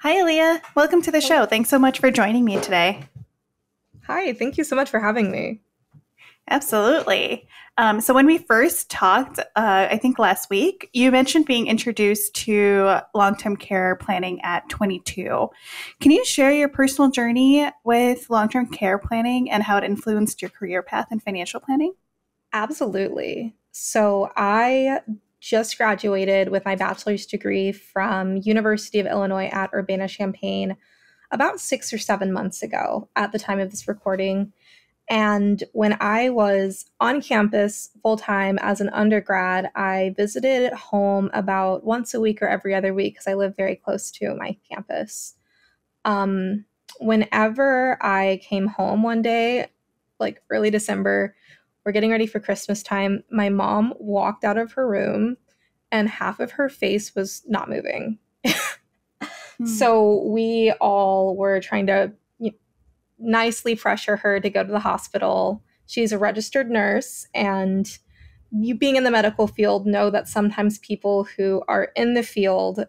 Hi, Aaliyah. Welcome to the show. Thanks so much for joining me today. Hi, thank you so much for having me. Absolutely. So when we first talked, I think last week, you mentioned being introduced to long-term care planning at 22. Can you share your personal journey with long-term care planning and how it influenced your career path and financial planning? Absolutely. So I just graduated with my bachelor's degree from University of Illinois at Urbana-Champaign about 6 or 7 months ago at the time of this recording. And when I was on campus full time as an undergrad, I visited home about once a week or every other week because I live very close to my campus. Um, Whenever I came home one day, like early December, we're getting ready for Christmas time, my mom walked out of her room and half of her face was not moving. Hmm. So we all were trying to nicely pressure her to go to the hospital. She's a registered nurse, and you being in the medical field know that sometimes people who are in the field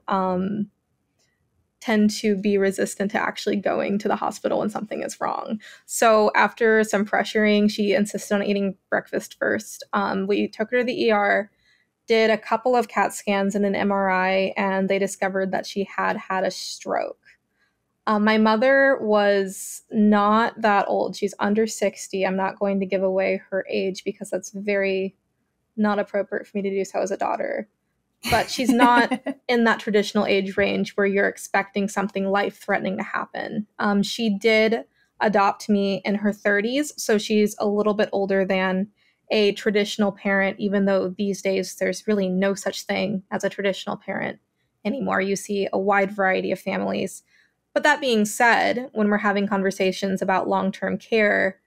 tend to be resistant to actually going to the hospital when something is wrong. So after some pressuring, she insisted on eating breakfast first. We took her to the ER, did a couple of CAT scans and an MRI, and they discovered that she had had a stroke. My mother was not that old. She's under 60. I'm not going to give away her age because that's very not appropriate for me to do so as a daughter. But she's not in that traditional age range where you're expecting something life-threatening to happen. She did adopt me in her 30s, so she's a little bit older than a traditional parent, even though these days there's really no such thing as a traditional parent anymore. You see a wide variety of families. But that being said, when we're having conversations about long-term care,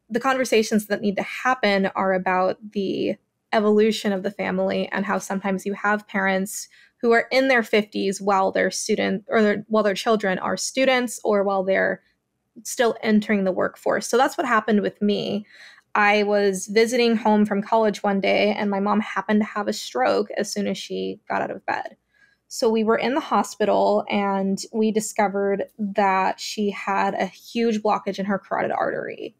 the conversations that need to happen are about the evolution of the family and how sometimes you have parents who are in their 50s while their student or while their children are students or while they're still entering the workforce. So that's what happened with me. I was visiting home from college one day and my mom happened to have a stroke as soon as she got out of bed. So we were in the hospital and we discovered that she had a huge blockage in her carotid artery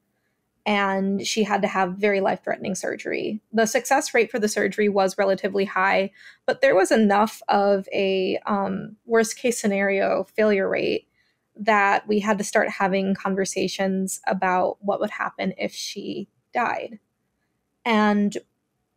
and she had to have very life-threatening surgery. The success rate for the surgery was relatively high, but there was enough of a worst-case scenario failure rate that we had to start having conversations about what would happen if she died. And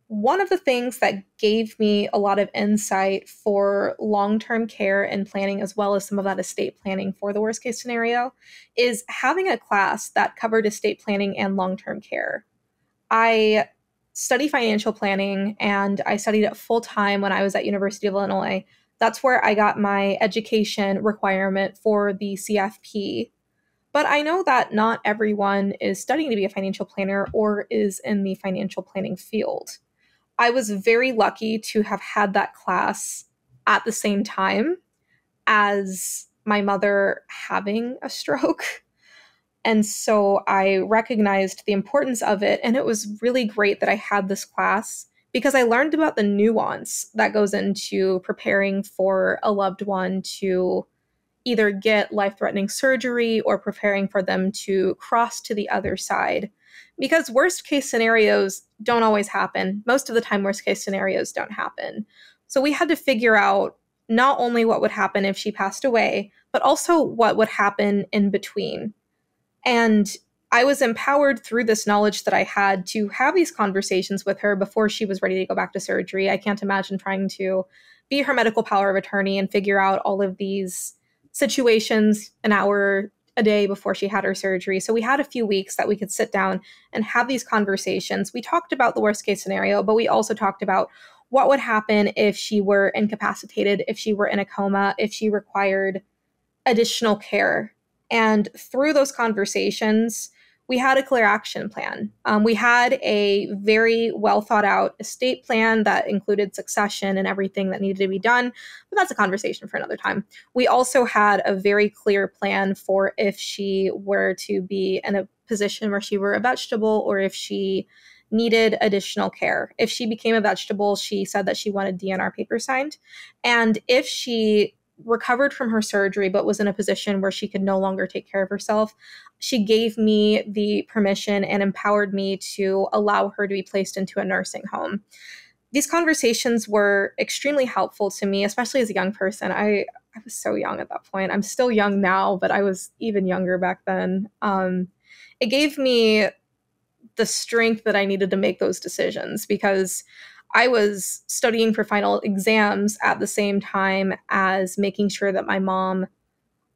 one of the things that gave me a lot of insight for long-term care and planning, as well as some of that estate planning for the worst case scenario, is having a class that covered estate planning and long-term care. I study financial planning and I studied it full time when I was at University of Illinois. That's where I got my education requirement for the CFP. But I know that not everyone is studying to be a financial planner or is in the financial planning field. I was very lucky to have had that class at the same time as my mother having a stroke. And so I recognized the importance of it. And it was really great that I had this class because I learned about the nuance that goes into preparing for a loved one to either get life-threatening surgery or preparing for them to cross to the other side. Because worst case scenarios don't always happen. Most of the time, worst case scenarios don't happen. So we had to figure out not only what would happen if she passed away, but also what would happen in between. And I was empowered through this knowledge that I had to have these conversations with her before she was ready to go back to surgery. I can't imagine trying to be her medical power of attorney and figure out all of these situations an hour a day before she had her surgery. So we had a few weeks that we could sit down and have these conversations. We talked about the worst case scenario, but we also talked about what would happen if she were incapacitated, if she were in a coma, if she required additional care. And through those conversations, we had a clear action plan. We had a very well thought out estate plan that included succession and everything that needed to be done, but that's a conversation for another time. We also had a very clear plan for if she were to be in a position where she were a vegetable or if she needed additional care. If she became a vegetable, she said that she wanted DNR papers signed. And if she recovered from her surgery, but was in a position where she could no longer take care of herself, she gave me the permission and empowered me to allow her to be placed into a nursing home. These conversations were extremely helpful to me, especially as a young person. I was so young at that point. I'm still young now, but I was even younger back then. It gave me the strength that I needed to make those decisions, because I was studying for final exams at the same time as making sure that my mom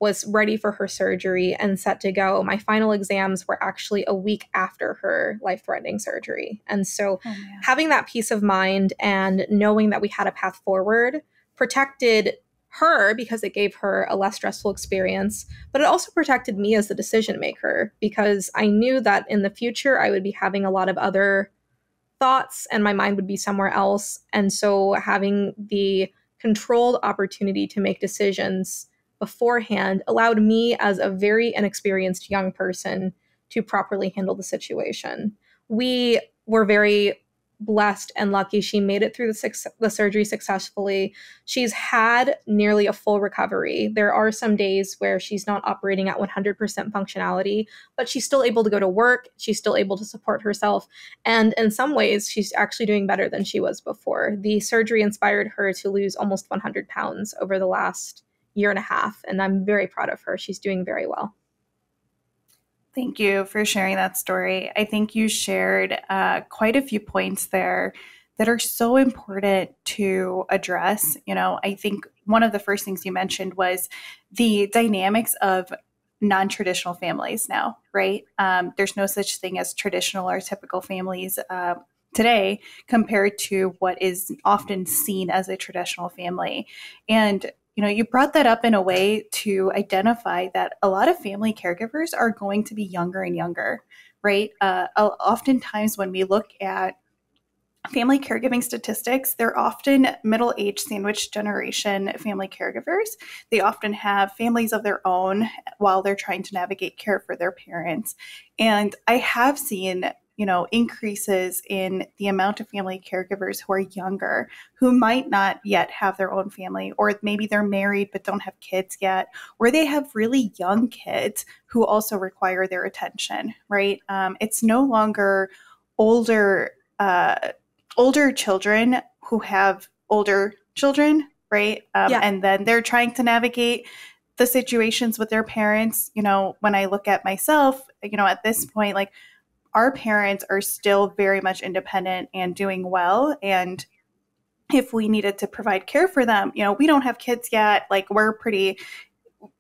was ready for her surgery and set to go. My final exams were actually a week after her life-threatening surgery. And so having that peace of mind and knowing that we had a path forward protected her, because it gave her a less stressful experience, but it also protected me as the decision maker, because I knew that in the future I would be having a lot of other thoughts and my mind would be somewhere else. And so having the controlled opportunity to make decisions beforehand allowed me, as a very inexperienced young person, to properly handle the situation. We were very blessed and lucky. She made it through the surgery successfully. She's had nearly a full recovery. There are some days where she's not operating at 100% functionality, but she's still able to go to work. She's still able to support herself. And in some ways, she's actually doing better than she was before. The surgery inspired her to lose almost 100 pounds over the last year and a half, and I'm very proud of her. She's doing very well. Thank you for sharing that story. I think you shared quite a few points there that are so important to address. I think one of the first things you mentioned was the dynamics of non-traditional families now, right? There's no such thing as traditional or typical families today compared to what is often seen as a traditional family. And you brought that up in a way to identify that a lot of family caregivers are going to be younger and younger, right? Oftentimes when we look at family caregiving statistics, they're often middle-aged sandwich generation family caregivers. They often have families of their own while they're trying to navigate care for their parents. And I have seen increases in the amount of family caregivers who are younger, who might not yet have their own family, or maybe they're married but don't have kids yet, or they have really young kids who also require their attention, right? It's no longer older children who have older children, right? And then they're trying to navigate the situations with their parents. When I look at myself, at this point, like, our parents are still very much independent and doing well. And if we needed to provide care for them, we don't have kids yet. Like, we're pretty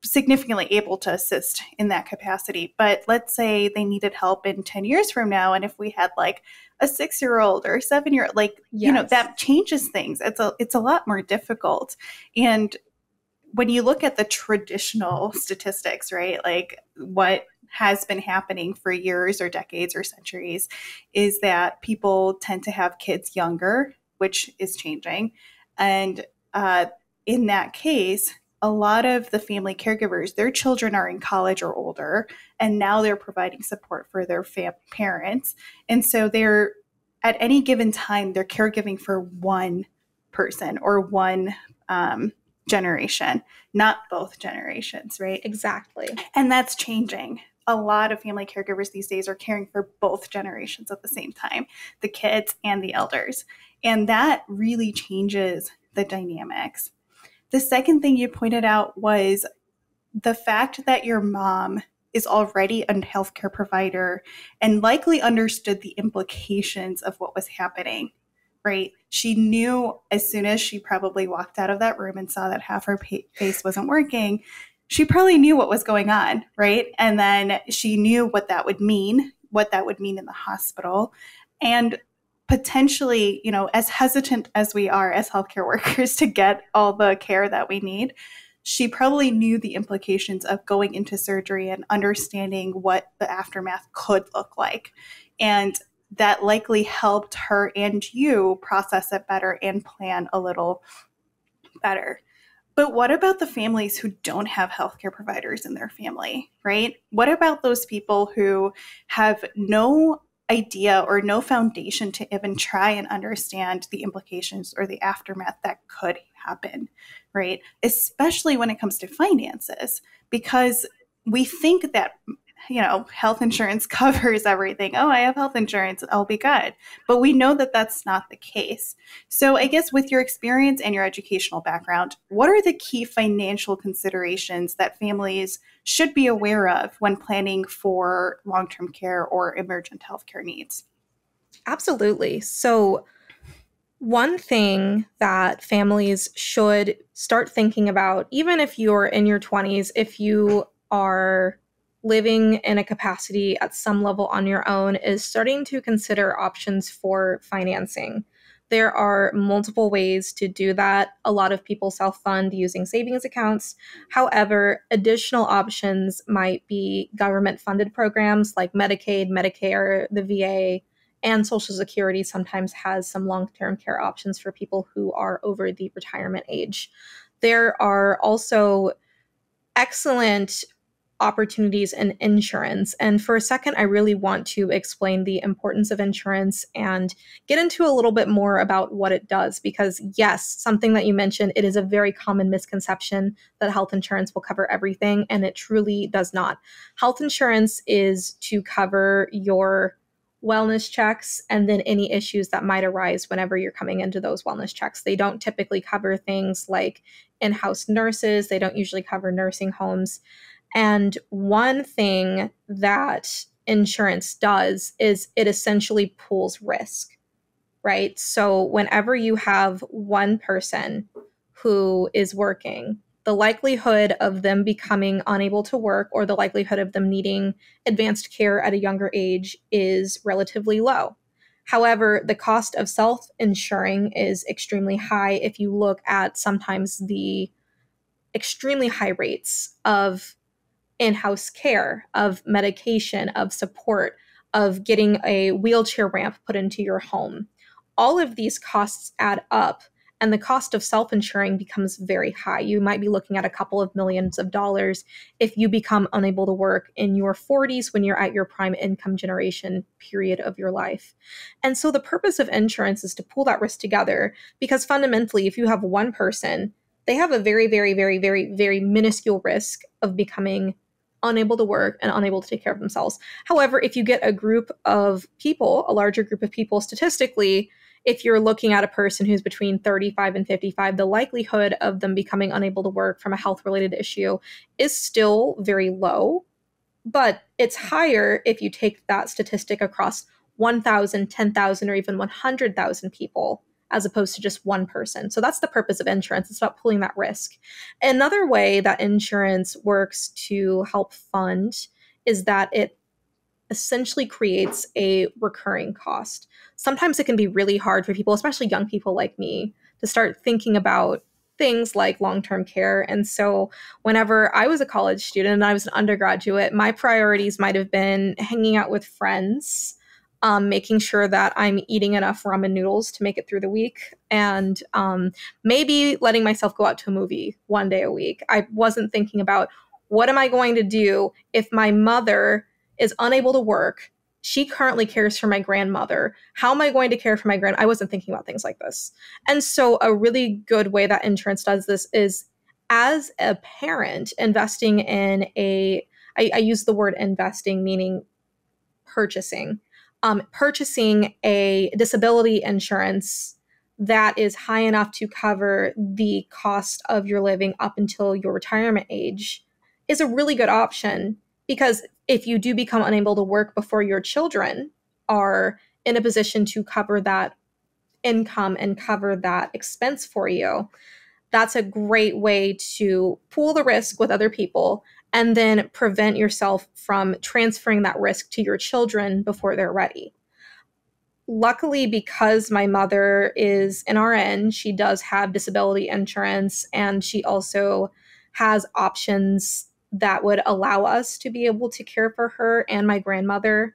significantly able to assist in that capacity. But let's say they needed help in 10 years from now. And if we had like a 6-year-old or a 7-year-old, like, that changes things. It's a lot more difficult. And when you look at the traditional statistics, right, like what has been happening for years or decades or centuries is that people tend to have kids younger, which is changing. And in that case, a lot of the family caregivers, their children are in college or older, and now they're providing support for their parents. And so they're, at any given time, they're caregiving for one person or one generation, not both generations, right? Exactly. And that's changing. A lot of family caregivers these days are caring for both generations at the same time, the kids and the elders. And that really changes the dynamics. The second thing you pointed out was the fact that your mom is already a healthcare provider and likely understood the implications of what was happening, right? She knew as soon as she probably walked out of that room and saw that half her face wasn't working, she probably knew what was going on, right? And then she knew what that would mean in the hospital. And potentially, as hesitant as we are as healthcare workers to get all the care that we need, she probably knew the implications of going into surgery and understanding what the aftermath could look like. And that likely helped her and you process it better and plan a little better. But what about the families who don't have healthcare providers in their family, right? What about those people who have no idea or no foundation to even try and understand the implications or the aftermath that could happen, right? Especially when it comes to finances, because we think that, health insurance covers everything. Oh, I have health insurance, I'll be good. But we know that that's not the case. So I guess with your experience and your educational background, what are the key financial considerations that families should be aware of when planning for long-term care or emergent healthcare needs? Absolutely. So, one thing that families should start thinking about, even if you're in your 20s, if you are living in a capacity at some level on your own, is starting to consider options for financing. There are multiple ways to do that. A lot of people self fund using savings accounts. However, additional options might be government funded programs like Medicaid, Medicare, the VA, and Social Security sometimes has some long-term care options for people who are over the retirement age. There are also excellent opportunities in insurance. And for a second, I really want to explain the importance of insurance and get into a little bit more about what it does. Because, yes, something that you mentioned, it is a very common misconception that health insurance will cover everything, and it truly does not. Health insurance is to cover your wellness checks and then any issues that might arise whenever you're coming into those wellness checks. They don't typically cover things like in-house nurses. They don't usually cover nursing homes. And one thing that insurance does is it essentially pools risk, right? So whenever you have one person who is working, the likelihood of them becoming unable to work or the likelihood of them needing advanced care at a younger age is relatively low. However, the cost of self-insuring is extremely high if you look at sometimes the extremely high rates of in-house care, of medication, of support, of getting a wheelchair ramp put into your home. All of these costs add up, and the cost of self-insuring becomes very high. You might be looking at a couple of millions of dollars if you become unable to work in your 40s when you're at your prime income generation period of your life. And so the purpose of insurance is to pool that risk together, because fundamentally, if you have one person, they have a very, very, very, very, very minuscule risk of becoming unable to work and unable to take care of themselves. However, if you get a group of people, a larger group of people, statistically, if you're looking at a person who's between 35 and 55, the likelihood of them becoming unable to work from a health-related issue is still very low, but it's higher if you take that statistic across 1,000, 10,000, or even 100,000 people, as opposed to just one person. So that's the purpose of insurance. It's about pulling that risk. Another way that insurance works to help fund is that it essentially creates a recurring cost. Sometimes it can be really hard for people, especially young people like me, to start thinking about things like long-term care. And so whenever I was a college student and I was an undergraduate, my priorities might have been hanging out with friends, making sure that I'm eating enough ramen noodles to make it through the week, and maybe letting myself go out to a movie one day a week. I wasn't thinking about, what am I going to do if my mother is unable to work? She currently cares for my grandmother. How am I going to care for my I wasn't thinking about things like this. And so a really good way that insurance does this is, as a parent, investing in I use the word investing, meaning purchasing. Purchasing a disability insurance that is high enough to cover the cost of your living up until your retirement age is a really good option, because if you do become unable to work before your children are in a position to cover that income and cover that expense for you, that's a great way to pool the risk with other people and then prevent yourself from transferring that risk to your children before they're ready. Luckily, because my mother is an RN, she does have disability insurance, and she also has options that would allow us to be able to care for her and my grandmother.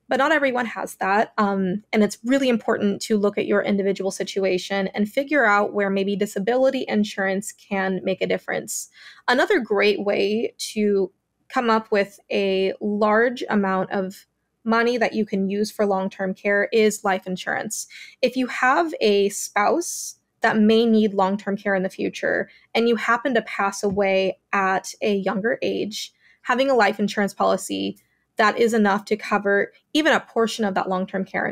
But not everyone has that. And it's really important to look at your individual situation and figure out where maybe disability insurance can make a difference. Another great way to come up with a large amount of money that you can use for long-term care is life insurance. If you have a spouse that may need long-term care in the future, and you happen to pass away at a younger age, having a life insurance policy that is enough to cover even a portion of that long-term care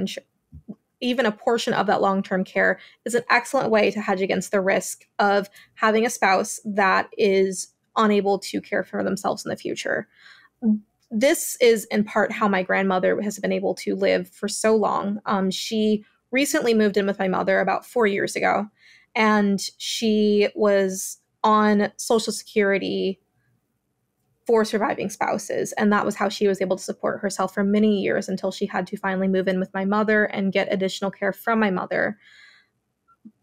is an excellent way to hedge against the risk of having a spouse that is unable to care for themselves in the future. This is in part how my grandmother has been able to live for so long. She recently moved in with my mother about 4 years ago, and she was on Social Security for surviving spouses. And that was how she was able to support herself for many years until she had to finally move in with my mother and get additional care from my mother.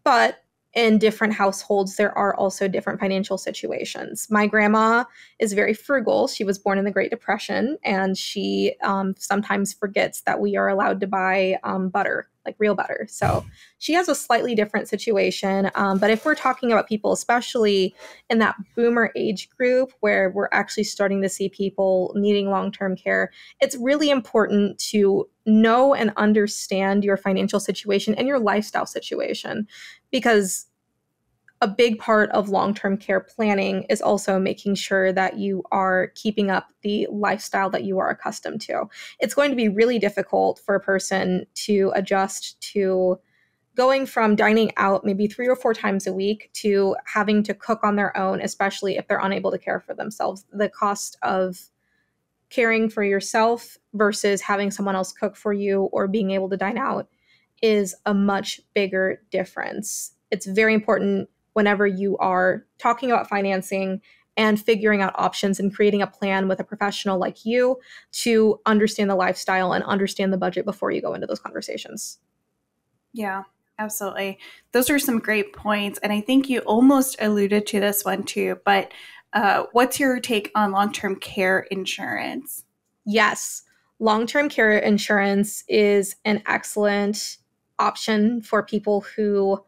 But in different households, there are also different financial situations. My grandma is very frugal. She was born in the Great Depression, and she sometimes forgets that we are allowed to buy butter, like real butter. So she has a slightly different situation. But if we're talking about people, especially in that boomer age group where we're actually starting to see people needing long-term care, it's really important to know and understand your financial situation and your lifestyle situation, because a big part of long-term care planning is also making sure that you are keeping up the lifestyle that you are accustomed to. It's going to be really difficult for a person to adjust to going from dining out maybe 3 or 4 times a week to having to cook on their own, especially if they're unable to care for themselves. The cost of caring for yourself versus having someone else cook for you or being able to dine out is a much bigger difference. It's very important whenever you are talking about financing and figuring out options and creating a plan with a professional like you to understand the lifestyle and understand the budget before you go into those conversations. Yeah, absolutely. Those are some great points. And I think you almost alluded to this one too, but what's your take on long-term care insurance? Yes, long-term care insurance is an excellent option for people who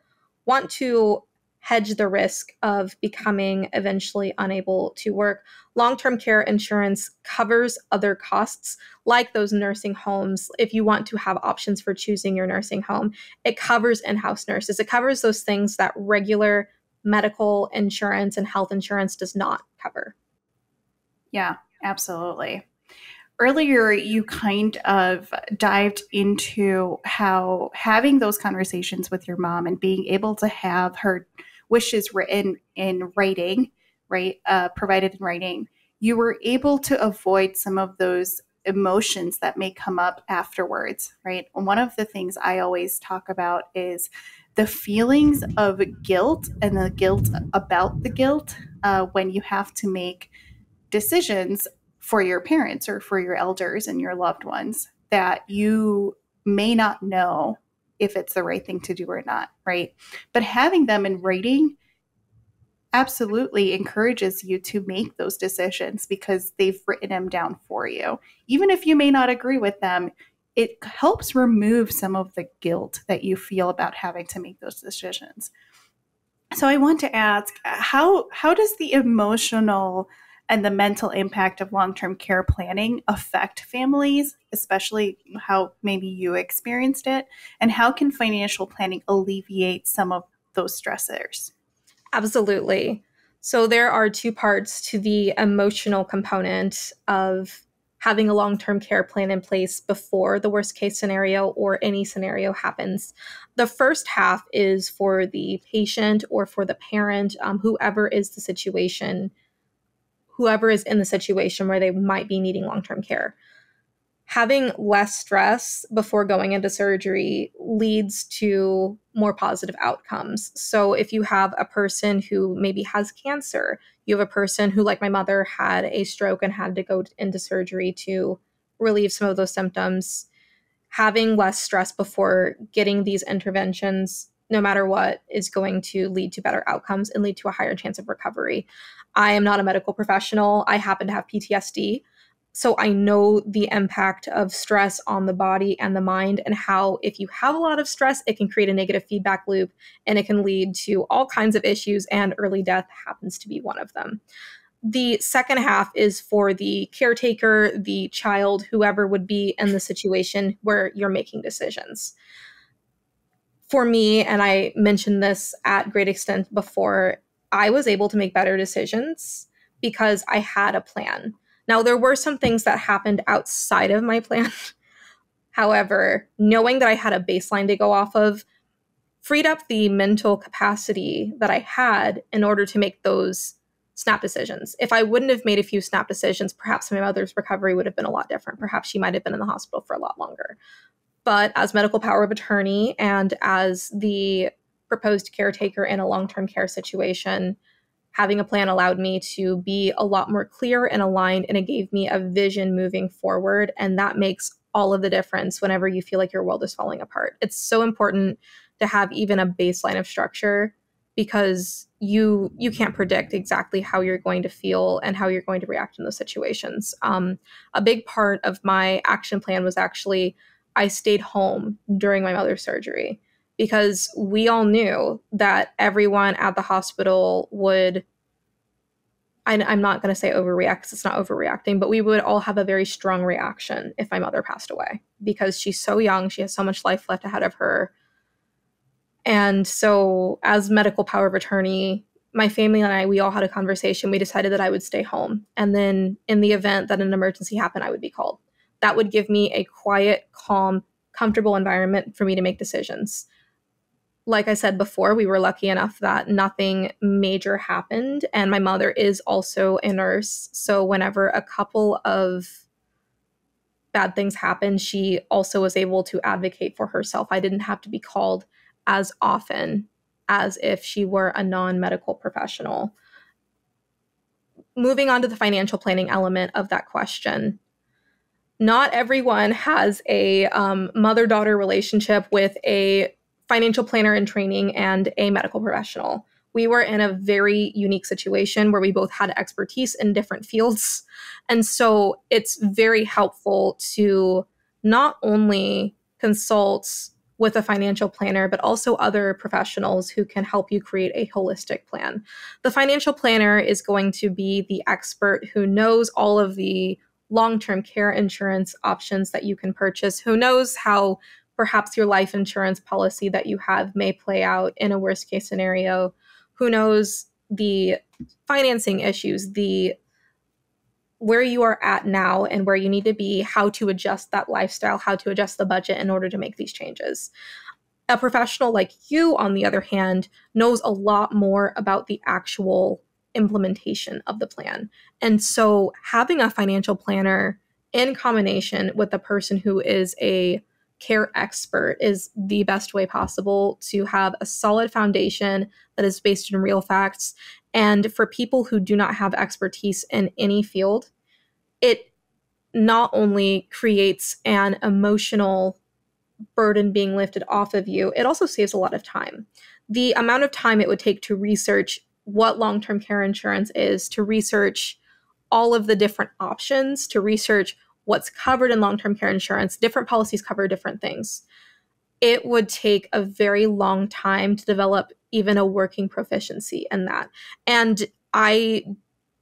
want to hedge the risk of becoming eventually unable to work. Long-term care insurance covers other costs like those nursing homes. If you want to have options for choosing your nursing home, it covers in-house nurses. It covers those things that regular medical insurance and health insurance does not cover. Yeah, absolutely. Earlier, you kind of dived into how having those conversations with your mom and being able to have her wishes written in writing, right, provided in writing, you were able to avoid some of those emotions that may come up afterwards, right? And one of the things I always talk about is the feelings of guilt and the guilt about the guilt when you have to make decisions for your parents or for your elders and your loved ones that you may not know if it's the right thing to do or not, right? But having them in writing absolutely encourages you to make those decisions because they've written them down for you. Even if you may not agree with them, it helps remove some of the guilt that you feel about having to make those decisions. So I want to ask, how does the emotional and the mental impact of long-term care planning affect families, especially how maybe you experienced it? And how can financial planning alleviate some of those stressors? Absolutely. So there are 2 parts to the emotional component of having a long-term care plan in place before the worst case scenario or any scenario happens. The first half is for the patient or for the parent, whoever is in the situation where they might be needing long-term care. Having less stress before going into surgery leads to more positive outcomes. So if you have a person who maybe has cancer, you have a person who, like my mother, had a stroke and had to go into surgery to relieve some of those symptoms, having less stress before getting these interventions, no matter what, is going to lead to better outcomes and lead to a higher chance of recovery. I am not a medical professional. I happen to have PTSD. So I know the impact of stress on the body and the mind, and how if you have a lot of stress, it can create a negative feedback loop and it can lead to all kinds of issues, and early death happens to be one of them. The second half is for the caretaker, the child, whoever would be in the situation where you're making decisions. For me, and I mentioned this at great extent before, I was able to make better decisions because I had a plan. Now, there were some things that happened outside of my plan. However, knowing that I had a baseline to go off of freed up the mental capacity that I had in order to make those snap decisions. If I wouldn't have made a few snap decisions, perhaps my mother's recovery would have been a lot different. Perhaps she might have been in the hospital for a lot longer. But as medical power of attorney and as the proposed caretaker in a long-term care situation, having a plan allowed me to be a lot more clear and aligned, and it gave me a vision moving forward. And that makes all of the difference whenever you feel like your world is falling apart. It's so important to have even a baseline of structure, because you can't predict exactly how you're going to feel and how you're going to react in those situations. A big part of my action plan was actually I stayed home during my mother's surgery, because we all knew that everyone at the hospital would, I'm not going to say overreact because it's not overreacting, but we would all have a very strong reaction if my mother passed away, because she's so young, she has so much life left ahead of her. And so as medical power of attorney, my family and I, we all had a conversation. We decided that I would stay home. And then in the event that an emergency happened, I would be called. That would give me a quiet, calm, comfortable environment for me to make decisions. Like I said before, we were lucky enough that nothing major happened. And my mother is also a nurse. So whenever a couple of bad things happened, she also was able to advocate for herself. I didn't have to be called as often as if she were a non-medical professional. Moving on to the financial planning element of that question. Not everyone has a mother-daughter relationship with a financial planner in training and a medical professional. We were in a very unique situation where we both had expertise in different fields. And so it's very helpful to not only consult with a financial planner, but also other professionals who can help you create a holistic plan. The financial planner is going to be the expert who knows all of the long-term care insurance options that you can purchase, who knows how perhaps your life insurance policy that you have may play out in a worst case scenario, who knows the financing issues, the where you are at now and where you need to be, how to adjust that lifestyle, how to adjust the budget in order to make these changes. A professional like you, on the other hand, knows a lot more about the actual implementation of the plan. And so having a financial planner in combination with a person who is a care expert is the best way possible to have a solid foundation that is based in real facts. And for people who do not have expertise in any field, it not only creates an emotional burden being lifted off of you, it also saves a lot of time. The amount of time it would take to research what long-term care insurance is, to research all of the different options, to research what's covered in long-term care insurance, different policies cover different things. It would take a very long time to develop even a working proficiency in that. And I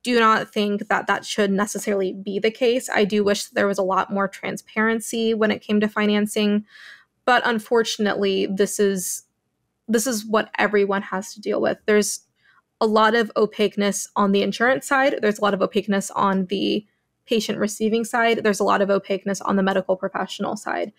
do not think that that should necessarily be the case. I do wish there was a lot more transparency when it came to financing. But unfortunately, this is what everyone has to deal with. There's a lot of opaqueness on the insurance side. There's a lot of opaqueness on the patient receiving side. There's a lot of opaqueness on the medical professional side.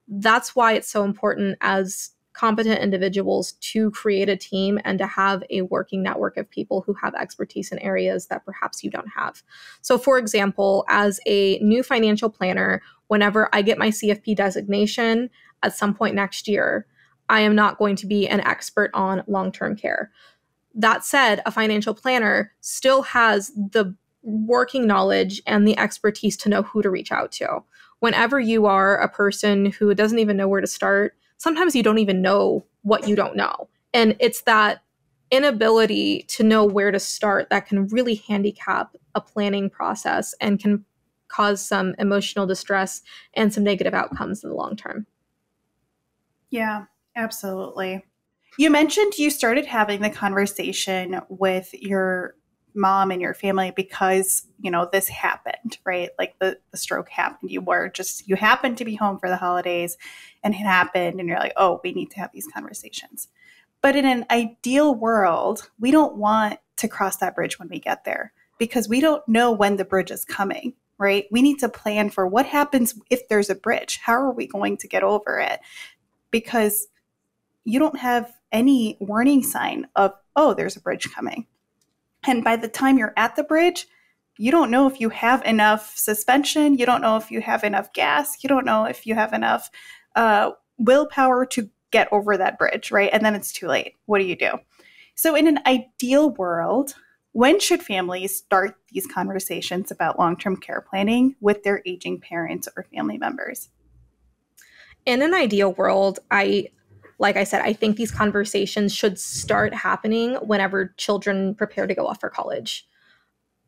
That's why it's so important as competent individuals to create a team and to have a working network of people who have expertise in areas that perhaps you don't have. So for example, as a new financial planner, whenever I get my CFP designation at some point next year, I am not going to be an expert on long-term care. That said, a financial planner still has the working knowledge and the expertise to know who to reach out to. Whenever you are a person who doesn't even know where to start, sometimes you don't even know what you don't know. And it's that inability to know where to start that can really handicap a planning process and can cause some emotional distress and some negative outcomes in the long term. Yeah, absolutely. You mentioned you started having the conversation with your mom and your family because, this happened, right? Like the stroke happened. You happened to be home for the holidays and it happened. And you're like, oh, we need to have these conversations. But in an ideal world, we don't want to cross that bridge when we get there because we don't know when the bridge is coming, right? We need to plan for what happens if there's a bridge. How are we going to get over it? Because you don't have any warning sign of, oh, there's a bridge coming. And by the time you're at the bridge, you don't know if you have enough suspension. You don't know if you have enough gas. You don't know if you have enough willpower to get over that bridge, right? And then it's too late. What do you do? So in an ideal world, when should families start these conversations about long-term care planning with their aging parents or family members? In an ideal world, like I said, I think these conversations should start happening whenever children prepare to go off for college.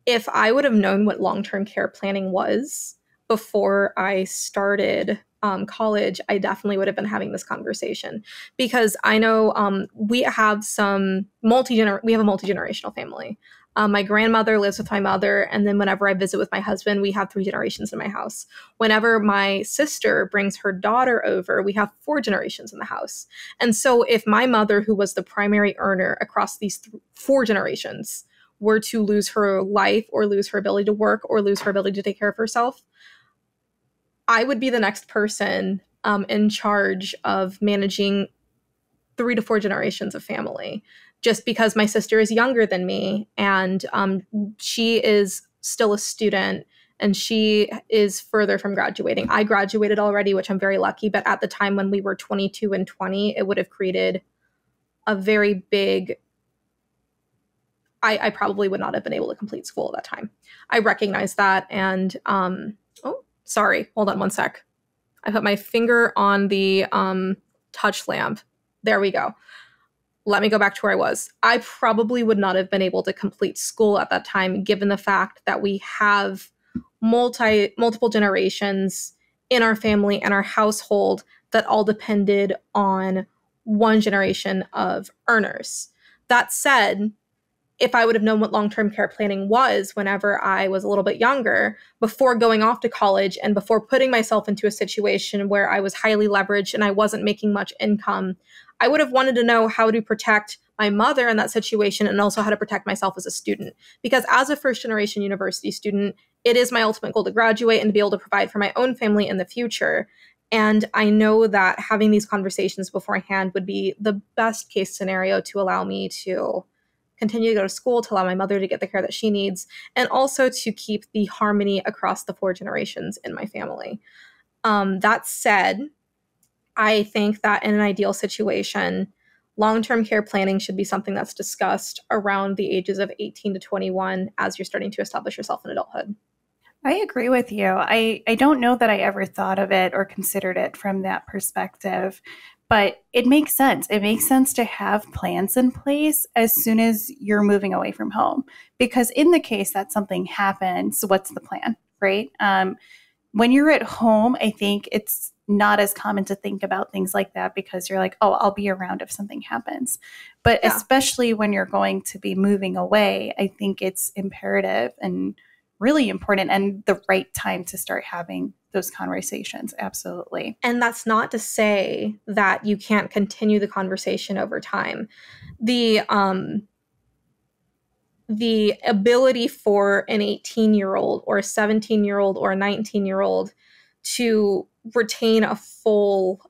If I would have known what long-term care planning was before I started college, I definitely would have been having this conversation because I know we have a multi-generational family. My grandmother lives with my mother, and then whenever I visit with my husband, we have 3 generations in my house. Whenever my sister brings her daughter over, we have 4 generations in the house. And so if my mother, who was the primary earner across these 4 generations, were to lose her life or lose her ability to work or lose her ability to take care of herself, I would be the next person in charge of managing 3 to 4 generations of family, just because my sister is younger than me and she is still a student and she is further from graduating. I graduated already, which I'm very lucky, but at the time when we were 22 and 20, it would have created a very big, I probably would not have been able to complete school at that time. I recognize that. And, oh, sorry, hold on one sec. I put my finger on the touch lamp. There we go. Let me go back to where I was. I probably would not have been able to complete school at that time, given the fact that we have multiple generations in our family and our household that all depended on one generation of earners. That said, if I would have known what long-term care planning was whenever I was a little bit younger, before going off to college and before putting myself into a situation where I was highly leveraged and I wasn't making much income, I would have wanted to know how to protect my mother in that situation and also how to protect myself as a student. Because as a first-generation university student, it is my ultimate goal to graduate and to be able to provide for my own family in the future. And I know that having these conversations beforehand would be the best case scenario to allow me to continue to go to school, to allow my mother to get the care that she needs, and also to keep the harmony across the 4 generations in my family. That said, I think that in an ideal situation, long-term care planning should be something that's discussed around the ages of 18 to 21 as you're starting to establish yourself in adulthood. I agree with you. I don't know that I ever thought of it or considered it from that perspective, but it makes sense. It makes sense to have plans in place as soon as you're moving away from home, because in the case that something happens, what's the plan, right? When you're at home, I think it's not as common to think about things like that because you're like, oh, I'll be around if something happens. But especially when you're going to be moving away, I think it's imperative and really important and the right time to start having those conversations. Absolutely. And that's not to say that you can't continue the conversation over time. The ability for an 18-year-old or a 17-year-old or a 19-year-old to retain a full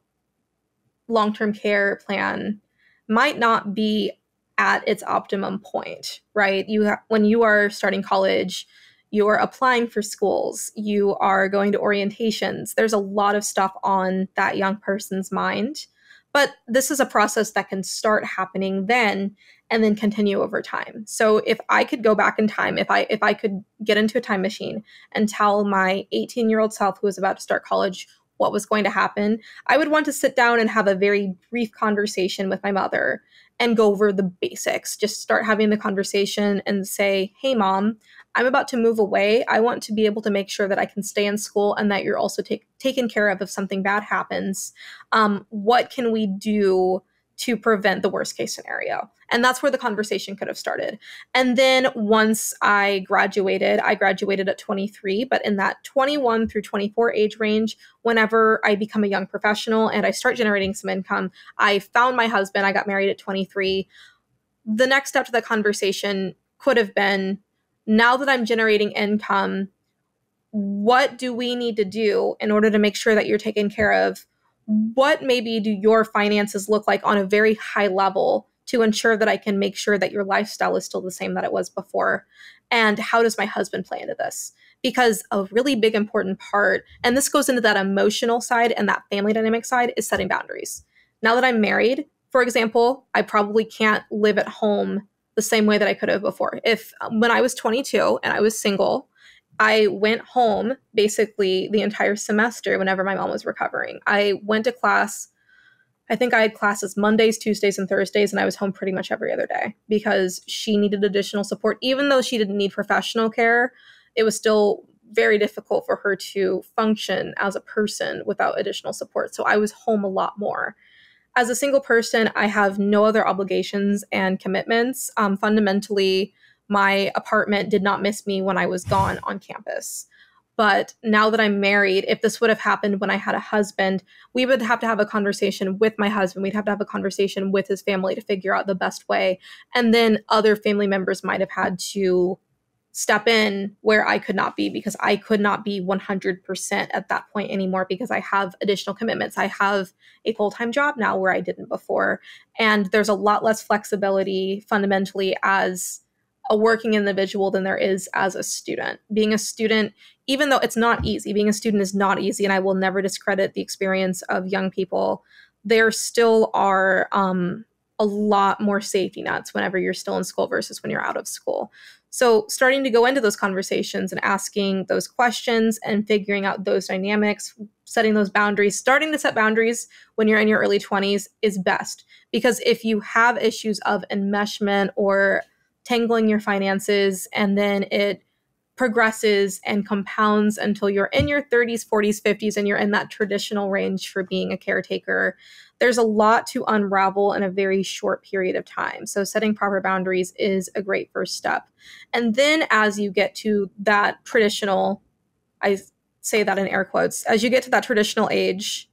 long-term care plan might not be at its optimum point, right? When you are starting college, you're applying for schools, you are going to orientations. There's a lot of stuff on that young person's mind. But this is a process that can start happening then and then continue over time. So if I could go back in time, if I could get into a time machine and tell my 18-year-old self who was about to start college what was going to happen, I would want to sit down and have a very brief conversation with my mother and go over the basics. Just start having the conversation and say, hey, Mom, I'm about to move away. I want to be able to make sure that I can stay in school and that you're also taken care of if something bad happens. What can we do to prevent the worst case scenario. And that's where the conversation could have started. And then once I graduated at 23, but in that 21 through 24 age range, whenever I become a young professional and I start generating some income, I found my husband, I got married at 23. The next step to the conversation could have been, now that I'm generating income, what do we need to do in order to make sure that you're taken care of? What maybe do your finances look like on a very high level to ensure that I can make sure that your lifestyle is still the same that it was before? And how does my husband play into this? Because a really big important part, and this goes into that emotional side and that family dynamic side, is setting boundaries. Now that I'm married, for example, I probably can't live at home the same way that I could have before. If when I was 22 and I was single, I went home basically the entire semester whenever my mom was recovering. I went to class. I think I had classes Mondays, Tuesdays, and Thursdays, and I was home pretty much every other day because she needed additional support. Even though she didn't need professional care, it was still very difficult for her to function as a person without additional support. So I was home a lot more. As a single person, I have no other obligations and commitments. Fundamentally, my apartment did not miss me when I was gone on campus. But now that I'm married, if this would have happened when I had a husband, we would have to have a conversation with my husband. We'd have to have a conversation with his family to figure out the best way. And then other family members might have had to step in where I could not be, because I could not be 100% at that point anymore because I have additional commitments. I have a full-time job now where I didn't before. And there's a lot less flexibility fundamentally as a working individual than there is as a student. Being a student, even though it's not easy, being a student is not easy, and I will never discredit the experience of young people, there still are a lot more safety nets whenever you're still in school versus when you're out of school. So starting to go into those conversations and asking those questions and figuring out those dynamics, setting those boundaries, starting to set boundaries when you're in your early 20s is best. Because if you have issues of enmeshment or tangling your finances, and then it progresses and compounds until you're in your 30s, 40s, 50s, and you're in that traditional range for being a caretaker, there's a lot to unravel in a very short period of time. So setting proper boundaries is a great first step. And then as you get to that traditional, I say that in air quotes, as you get to that traditional age,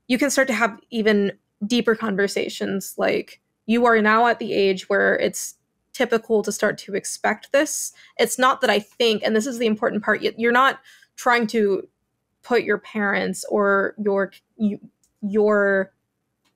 you can start to have even deeper conversations. Like, you are now at the age where it's typical to start to expect this. It's not that I think, and this is the important part, you're not trying to put your parents or your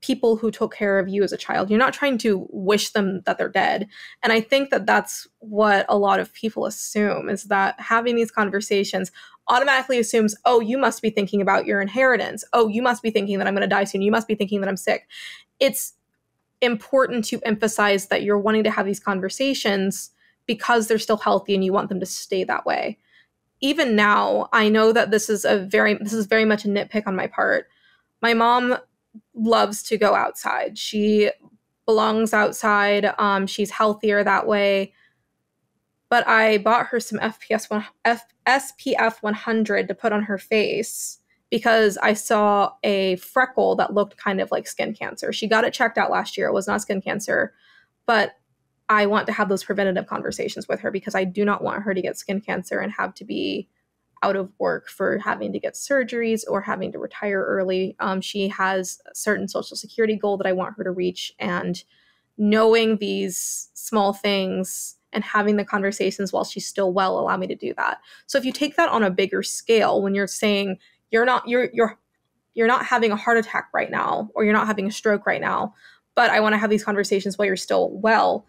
people who took care of you as a child, you're not trying to wish them that they're dead. And I think that that's what a lot of people assume, is that having these conversations automatically assumes, oh, you must be thinking about your inheritance. Oh, you must be thinking that I'm going to die soon. You must be thinking that I'm sick. It's important to emphasize that you're wanting to have these conversations because they're still healthy and you want them to stay that way. Even now, I know that this is very much a nitpick on my part. My mom loves to go outside. She belongs outside. She's healthier that way. But I bought her some SPF 100 to put on her face because I saw a freckle that looked kind of like skin cancer. She got it checked out last year. It was not skin cancer. But I want to have those preventative conversations with her because I do not want her to get skin cancer and have to be out of work for having to get surgeries or having to retire early. She has a certain Social Security goal that I want her to reach, and knowing these small things and having the conversations while she's still well allow me to do that. So if you take that on a bigger scale, when you're saying you're not having a heart attack right now, or you're not having a stroke right now, but I want to have these conversations while you're still well,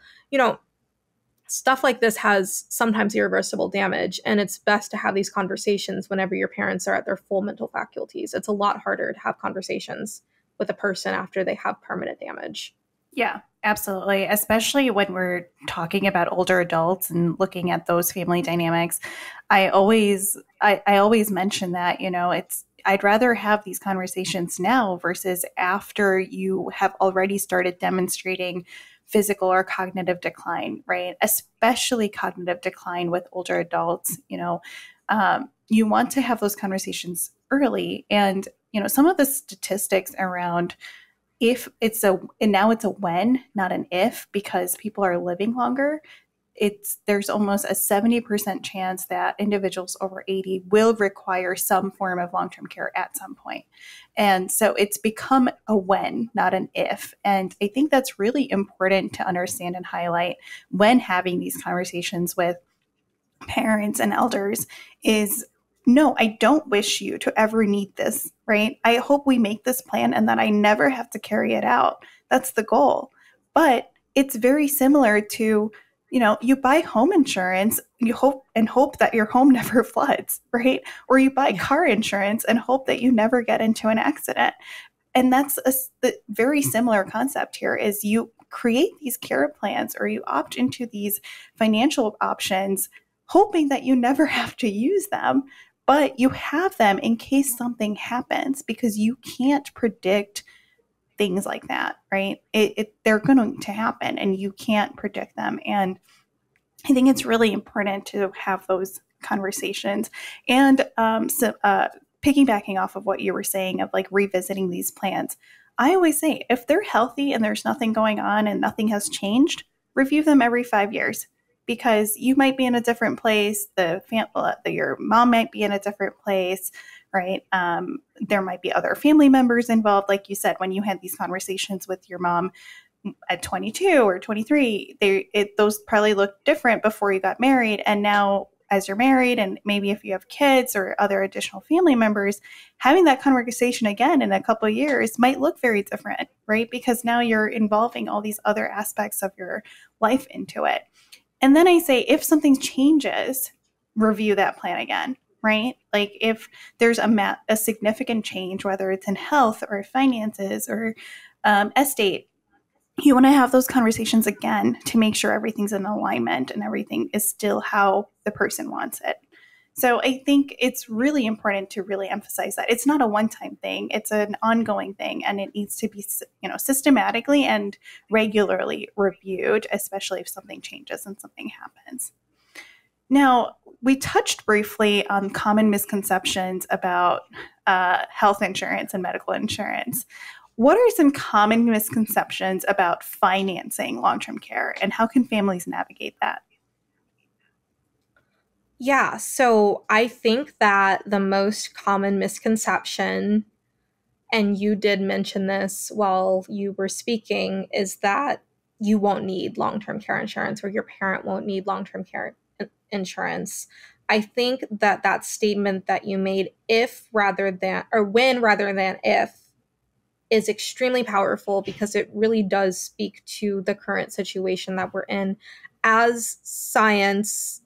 stuff like this has sometimes irreversible damage, and it's best to have these conversations whenever your parents are at their full mental faculties. It's a lot harder to have conversations with a person after they have permanent damage. Yeah, absolutely. Especially when we're talking about older adults and looking at those family dynamics. I always mention that, I'd rather have these conversations now versus after you have already started demonstrating physical or cognitive decline, right? Especially cognitive decline with older adults. You want to have those conversations early. And, some of the statistics around and now it's a when, not an if, because people are living longer, there's almost a 70% chance that individuals over 80 will require some form of long-term care at some point. And so it's become a when, not an if. And I think that's really important to understand and highlight when having these conversations with parents and elders is, no, I don't wish you to ever need this, right? I hope we make this plan and that I never have to carry it out. That's the goal. But it's very similar to, you buy home insurance, you hope that your home never floods, right? Or you buy car insurance and hope that you never get into an accident. And that's the very similar concept here is you create these care plans or you opt into these financial options hoping that you never have to use them, but you have them in case something happens because you can't predict things like that, right? They're going to happen and you can't predict them. And I think it's really important to have those conversations. And piggybacking off of what you were saying of like revisiting these plans, I always say if they're healthy and there's nothing going on and nothing has changed, review them every 5 years because you might be in a different place. Your mom might be in a different place, right? There might be other family members involved. Like you said, when you had these conversations with your mom at 22 or 23, those probably looked different before you got married. And now as you're married and maybe if you have kids or other additional family members, having that conversation again in a couple of years might look very different, right? Because now you're involving all these other aspects of your life into it. And then I say, if something changes, review that plan again, right? Like if there's a significant change, whether it's in health or finances or estate, you want to have those conversations again to make sure everything's in alignment and everything is still how the person wants it. So I think it's really important to really emphasize that it's not a one-time thing. It's an ongoing thing, and it needs to be, systematically and regularly reviewed, especially if something changes and something happens. Now, we touched briefly on common misconceptions about health insurance and medical insurance. What are some common misconceptions about financing long-term care, and how can families navigate that? Yeah, so I think that the most common misconception, and you did mention this while you were speaking, is that you won't need long-term care insurance or your parent won't need long-term care insurance. I think that that statement that you made, when rather than if, is extremely powerful because it really does speak to the current situation that we're in. As science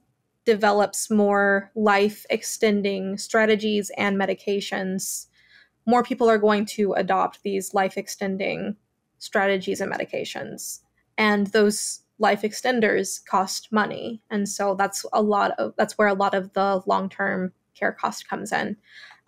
develops more life extending strategies and medications, more people are going to adopt these life extending strategies and medications. And those life extenders cost money. And so that's where a lot of the long-term care cost comes in.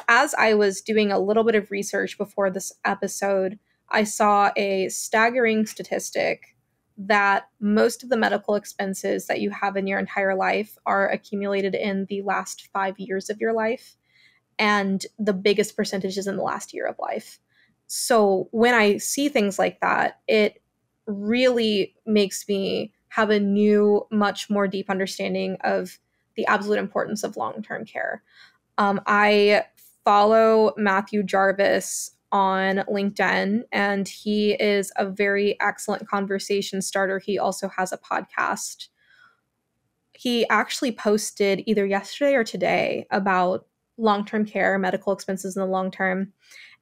As I was doing a little bit of research before this episode, I saw a staggering statistic that most of the medical expenses that you have in your entire life are accumulated in the last 5 years of your life, and the biggest percentage is in the last year of life. So when I see things like that, it really makes me have a new, much more deep understanding of the absolute importance of long-term care. I follow Matthew Jarvis on LinkedIn, and he is a very excellent conversation starter. He also has a podcast. He actually posted either yesterday or today about long-term care, medical expenses in the long term,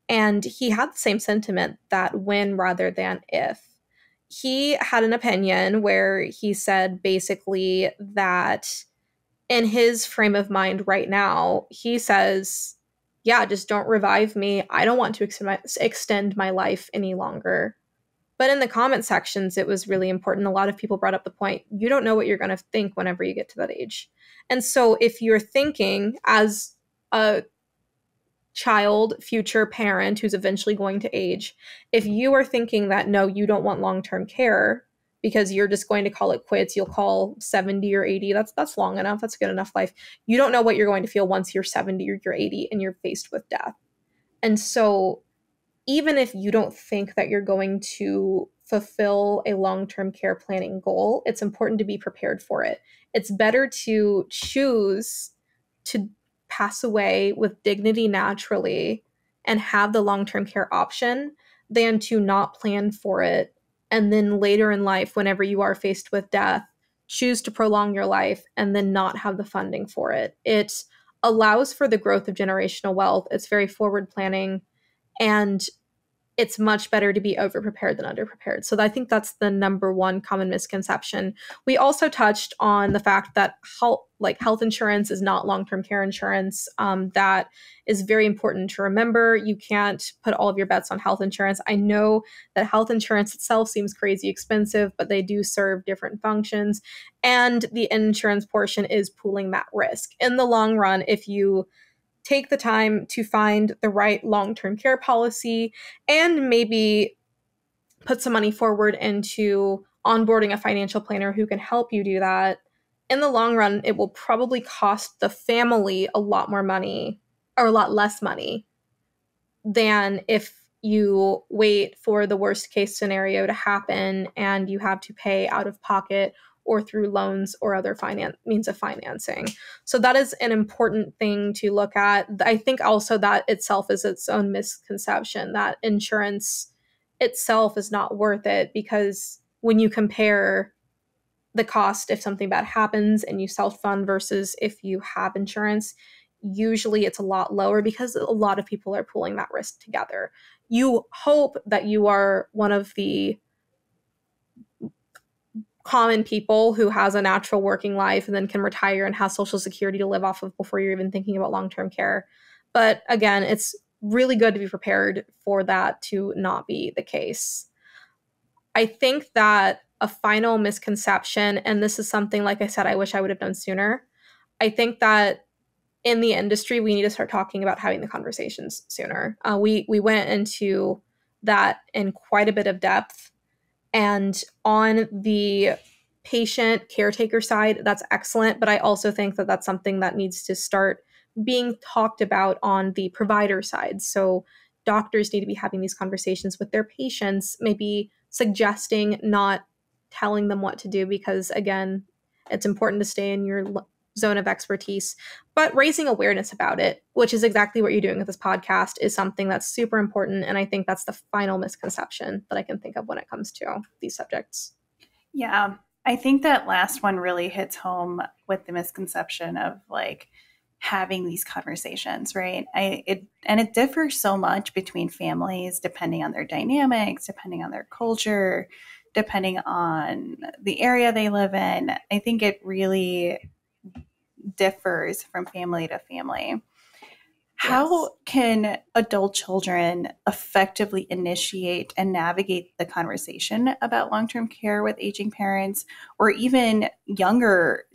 and he had the same sentiment, that when rather than if. He had an opinion where he said basically that in his frame of mind right now, he says, yeah, just don't revive me. I don't want to extend my life any longer. But in the comment sections, it was really important. A lot of people brought up the point, you don't know what you're going to think whenever you get to that age. And so if you're thinking as a child, future parent who's eventually going to age, if you are thinking that, no, you don't want long-term care because you're just going to call it quits, you'll call 70 or 80, that's long enough, that's good enough life. You don't know what you're going to feel once you're 70 or you're 80 and you're faced with death. And so even if you don't think that you're going to fulfill a long-term care planning goal, it's important to be prepared for it. It's better to choose to pass away with dignity naturally and have the long-term care option than to not plan for it and then later in life, whenever you are faced with death, choose to prolong your life and then not have the funding for it. It allows for the growth of generational wealth. It's very forward planning, and it's much better to be overprepared than underprepared. So I think that's the number one common misconception. We also touched on the fact that health insurance is not long-term care insurance. That is very important to remember. You can't put all of your bets on health insurance. I know that health insurance itself seems crazy expensive, but they do serve different functions. And the insurance portion is pooling that risk. In the long run, if you take the time to find the right long-term care policy and maybe put some money forward into onboarding a financial planner who can help you do that, in the long run, it will probably cost the family a lot more money or a lot less money than if you wait for the worst case scenario to happen and you have to pay out of pocket or through loans or other means of financing. So that is an important thing to look at. I think also that itself is its own misconception, that insurance itself is not worth it, because when you compare the cost if something bad happens and you self-fund versus if you have insurance, usually it's a lot lower because a lot of people are pooling that risk together. You hope that you are one of the common people who has a natural working life and then can retire and has Social Security to live off of before you're even thinking about long-term care. But again, it's really good to be prepared for that to not be the case. I think that a final misconception, and this is something, like I said, I wish I would have done sooner. I think that in the industry, we need to start talking about having the conversations sooner. We went into that in quite a bit of depth. And on the patient caretaker side, that's excellent. But I also think that that's something that needs to start being talked about on the provider side. So doctors need to be having these conversations with their patients, maybe suggesting, not telling them what to do, because again, it's important to stay in your zone of expertise, but raising awareness about it, which is exactly what you're doing with this podcast, is something that's super important. And I think that's the final misconception that I can think of when it comes to these subjects. Yeah, I think that last one really hits home with the misconception of like having these conversations, right? It differs so much between families depending on their dynamics, depending on their culture, depending on the area they live in. I think it really differs from family to family. How can adult children effectively initiate and navigate the conversation about long-term care with aging parents, or even younger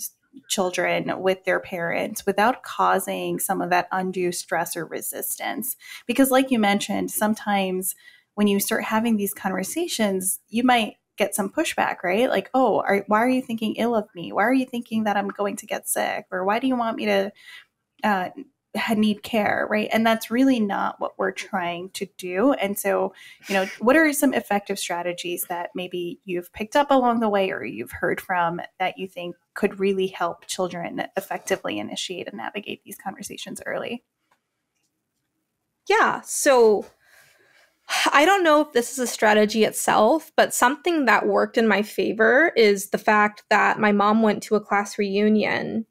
children with their parents, without causing some of that undue stress or resistance? Because like you mentioned, sometimes when you start having these conversations, you might get some pushback, right? Like, oh, why are you thinking ill of me? Why are you thinking that I'm going to get sick? Or why do you want me to need care, right? And that's really not what we're trying to do. And so, what are some effective strategies that maybe you've picked up along the way or you've heard from that you think could really help children effectively initiate and navigate these conversations early? Yeah, so I don't know if this is a strategy itself, but something that worked in my favor is the fact that my mom went to a class reunion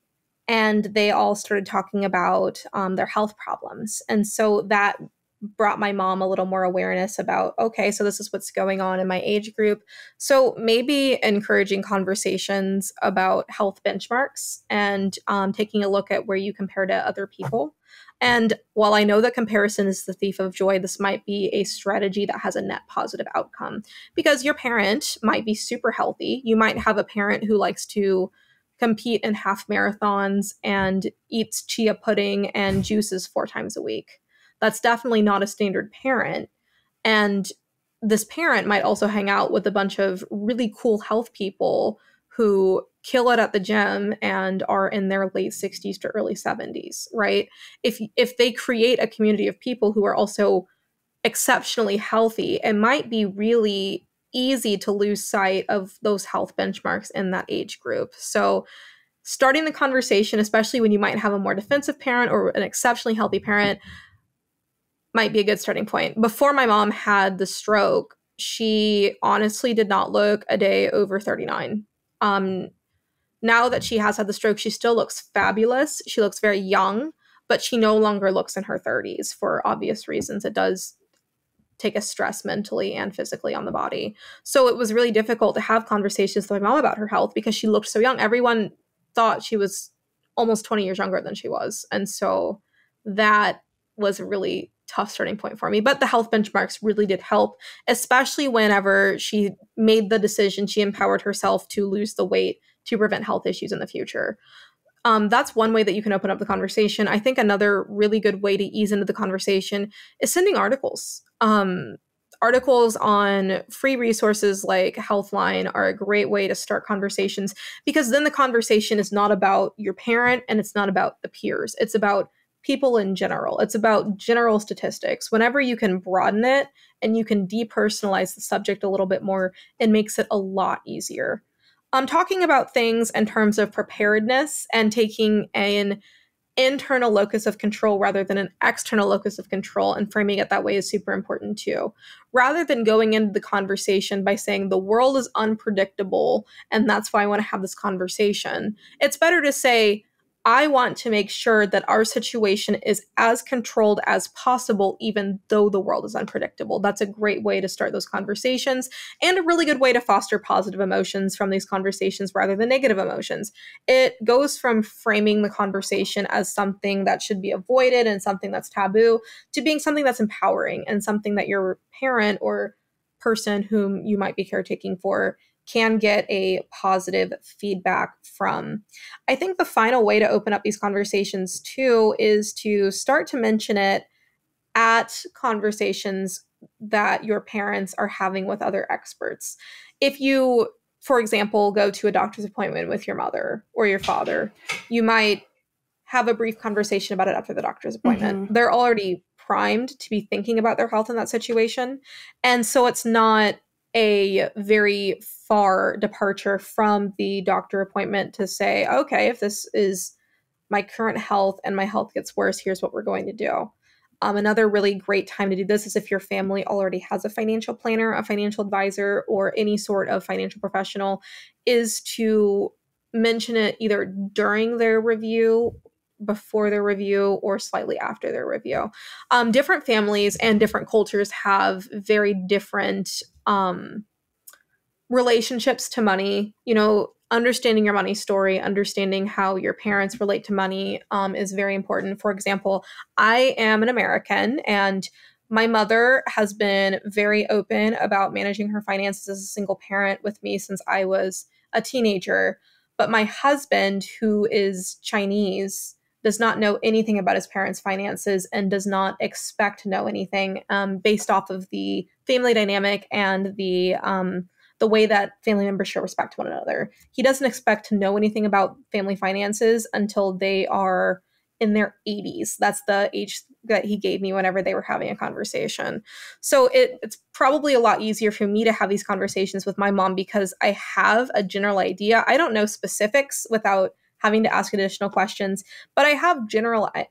and they all started talking about their health problems. And so that brought my mom a little more awareness about, okay, so this is what's going on in my age group. So maybe encouraging conversations about health benchmarks and taking a look at where you compare to other people. And while I know that comparison is the thief of joy, this might be a strategy that has a net positive outcome, because your parent might be super healthy. You might have a parent who likes to compete in half marathons and eats chia pudding and juices 4 times a week. That's definitely not a standard parent. And this parent might also hang out with a bunch of really cool health people who kill it at the gym and are in their late 60s to early 70s, right? If they create a community of people who are also exceptionally healthy, it might be really easy to lose sight of those health benchmarks in that age group. So starting the conversation, especially when you might have a more defensive parent or an exceptionally healthy parent, might be a good starting point. Before my mom had the stroke, she honestly did not look a day over 39. Now that she has had the stroke, she still looks fabulous. She looks very young, but she no longer looks in her 30s for obvious reasons. It does take a stress mentally and physically on the body. So it was really difficult to have conversations with my mom about her health because she looked so young. Everyone thought she was almost 20 years younger than she was. And so that was a really tough starting point for me. But the health benchmarks really did help, especially whenever she made the decision, she empowered herself to lose the weight to prevent health issues in the future. That's one way that you can open up the conversation. I think another really good way to ease into the conversation is sending articles. Articles on free resources like Healthline are a great way to start conversations, because then the conversation is not about your parent and it's not about the peers. It's about people in general. It's about general statistics. Whenever you can broaden it and you can depersonalize the subject a little bit more, it makes it a lot easier. Talking about things in terms of preparedness and taking an internal locus of control rather than an external locus of control and framing it that way is super important too. Rather than going into the conversation by saying the world is unpredictable and that's why I want to have this conversation, it's better to say, I want to make sure that our situation is as controlled as possible, even though the world is unpredictable. That's a great way to start those conversations and a really good way to foster positive emotions from these conversations rather than negative emotions. It goes from framing the conversation as something that should be avoided and something that's taboo to being something that's empowering and something that your parent or person whom you might be caretaking for can get a positive feedback from. I think the final way to open up these conversations too is to start to mention it at conversations that your parents are having with other experts. If you, for example, go to a doctor's appointment with your mother or your father, you might have a brief conversation about it after the doctor's appointment. Mm-hmm. They're already primed to be thinking about their health in that situation. And so it's not a very far departure from the doctor appointment to say, okay, if this is my current health and my health gets worse, here's what we're going to do. Another really great time to do this is if your family already has a financial planner, a financial advisor, or any sort of financial professional, is to mention it either during their review, before their review, or slightly after their review. Different families and different cultures have very different relationships to money. You know, understanding your money story, understanding how your parents relate to money is very important. For example, I am an American and my mother has been very open about managing her finances as a single parent with me since I was a teenager. But my husband, who is Chinese, does not know anything about his parents' finances and does not expect to know anything based off of the family dynamic and the way that family members show respect to one another. He doesn't expect to know anything about family finances until they are in their 80s. That's the age that he gave me whenever they were having a conversation. So it's probably a lot easier for me to have these conversations with my mom because I have a general idea. I don't know specifics without having to ask additional questions, but I have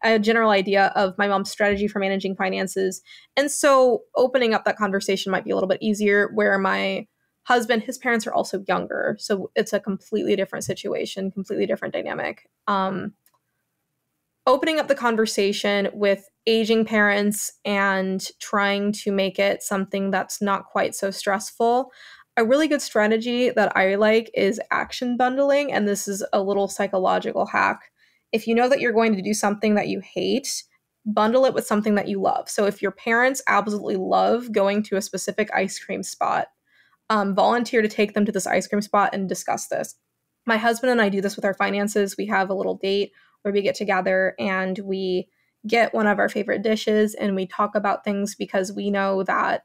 a general idea of my mom's strategy for managing finances. And so opening up that conversation might be a little bit easier, where my husband, his parents are also younger. So it's a completely different situation, completely different dynamic. Opening up the conversation with aging parents and trying to make it something that's not quite so stressful. A really good strategy that I like is action bundling, and this is a little psychological hack. If you know that you're going to do something that you hate, bundle it with something that you love. So if your parents absolutely love going to a specific ice cream spot, volunteer to take them to this ice cream spot and discuss this. My husband and I do this with our finances. We have a little date where we get together and we get one of our favorite dishes and we talk about things, because we know that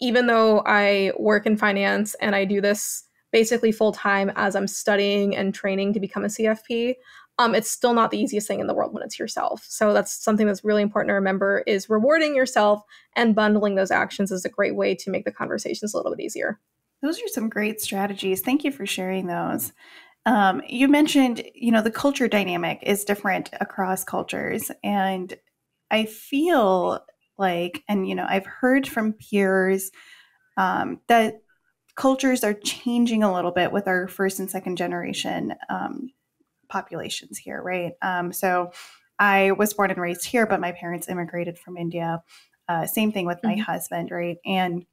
even though I work in finance and I do this basically full time as I'm studying and training to become a CFP, it's still not the easiest thing in the world when it's yourself. So that's something that's really important to remember, is rewarding yourself and bundling those actions is a great way to make the conversations a little bit easier. Those are some great strategies. Thank you for sharing those. You mentioned, the culture dynamic is different across cultures. And I feel like, and, I've heard from peers that cultures are changing a little bit with our first and second generation populations here, right? So I was born and raised here, but my parents immigrated from India. Same thing with my husband, right? And